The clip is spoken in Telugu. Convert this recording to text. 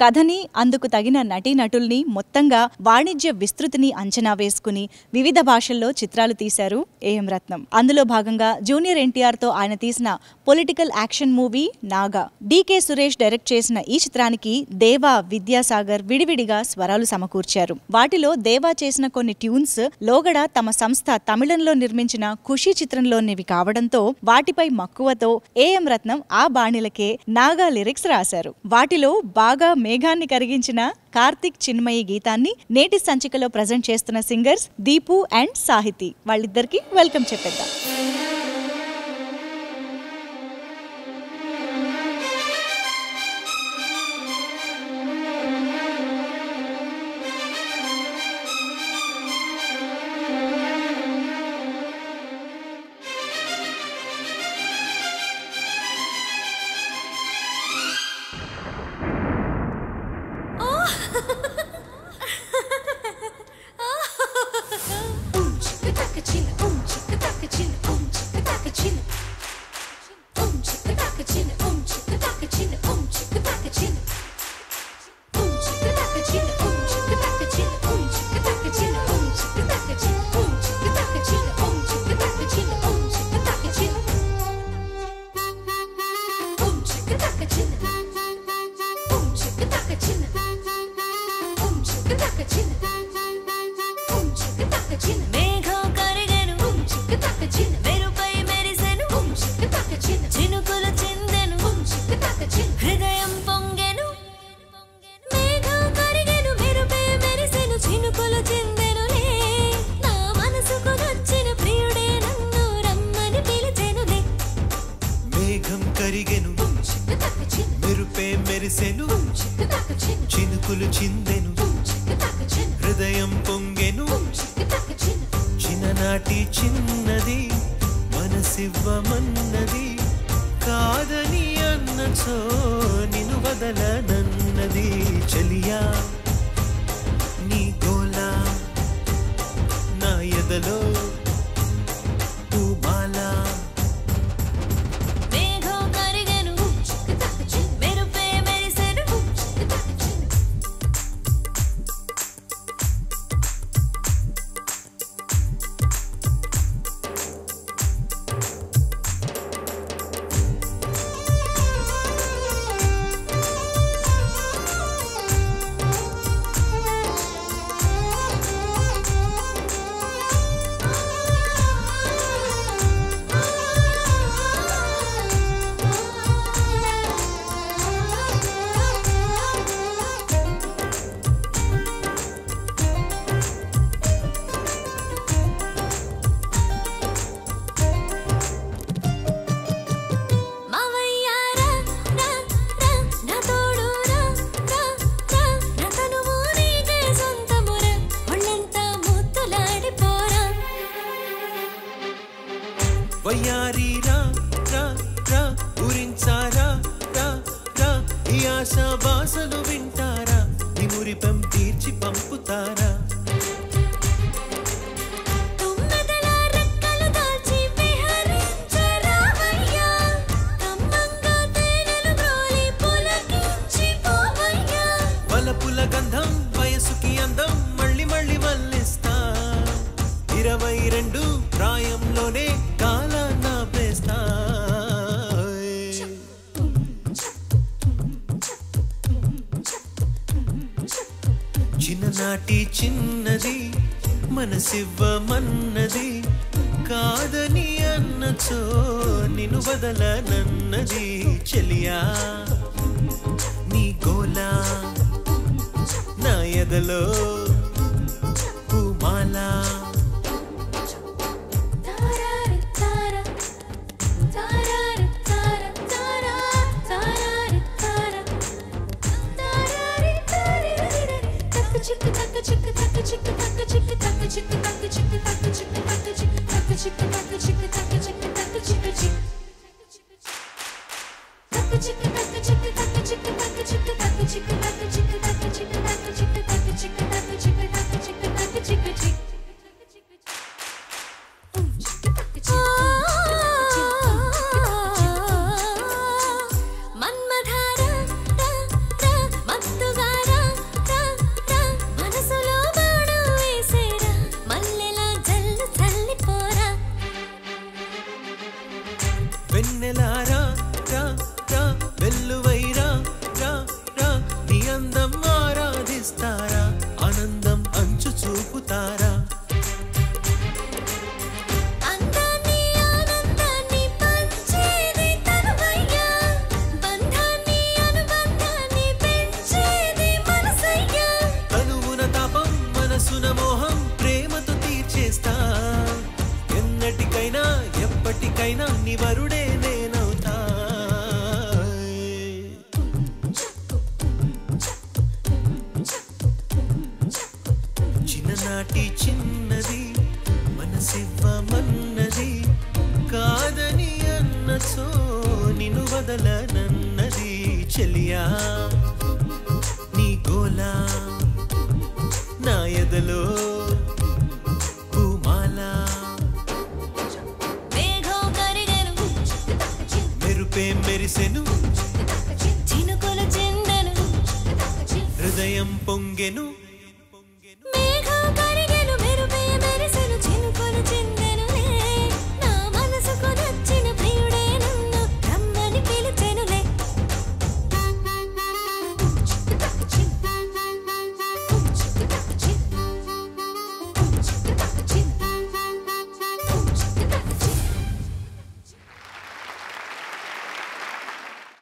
కథని అందుకు తగిన నటీనటుల్ని మొత్తంగా వాణిజ్య విస్తృతిని అంచనా వేసుకుని వివిధ భాషల్లో చిత్రాలు తీశారు ఏఎం రత్నం. అందులో భాగంగా జూనియర్ ఎన్టీఆర్ తో ఆయన తీసిన political action movie Naaga. DK Suresh direct చేసిన ఈ చిత్రానికి దేవా, విద్యాసాగర్ విడివిడిగా స్వరాలు సమకూర్చారు. వాటిలో దేవా చేసిన కొన్ని ట్యూన్స్ లోగడ తమ సంస్థ తమిళంలో నిర్మించిన ఖుషి చిత్రంలోనివి కావడంతో వాటిపై మక్కువతో ఏఎం రత్నం ఆ బాణిలకే నాగా లిరిక్స్ రాశారు. వాటిలో బాగా మేఘాన్ని కరిగించిన కార్తిక్ చిన్మయి గీతాన్ని నేటి సంచికలో ప్రజెంట్ చేస్తున్న సింగర్స్ దీపు అండ్ సాహితి. వాళ్ళిద్దరికి వెల్కమ్ చెప్పేద్దాం. చినుకులు చిందెను హృదయం పొంగెను చిన్ననాటి చిన్నది మనసివ్వమన్నది కాదని అన్నచో నిన్ను వదలనన్నది చెలియా నీ గోలా నా ఎదలో పూబాలా వయ్యారి రా రా రా ఉరించారా రా రా ఈ ఆశ బాసలు వింటారా ఈ మురిపం తీర్చి పంపుతారా వలపుల గంధం వయసుకి అందం మళ్ళీ మళ్ళీ వల్లిస్తా 22 ప్రాయంలోనే కాలాన్న ప్రేస్తా చిన్ననాటి చిన్నది మనసివ్వమన్నది కాదని అన్నచో నిన్ను వదలనన్నది చెలియా నీ గోలా నా ఎదలో పూమాలా Chick వెన్నెలారా రా రా వెల్లువైరా రా రా నీ అందం ఆరాధిస్తారా ఆనందం అంచు చూపుతారా అందాన్ని ఆనందాన్ని పంచేది తనువయ్యా బంధాన్ని అనుబంధాన్ని పెంచేది మనసయ్యా తనువున తాపం మనసున మోహం ప్రేమతో తీర్చేస్తా ఎన్నటికైనా ఎప్పటికైనా నీ వరుడే నేనవుతా చిన్ననాటి చిన్నది మనసివ్వమన్నది కాదని అన్నచో నిన్ను వదలనన్నది చెలియా నీ గోలా నా ఎదలో పూమాలా మెరుపే మెరిసెను చినుకులు చిందెను హృదయం పొంగెను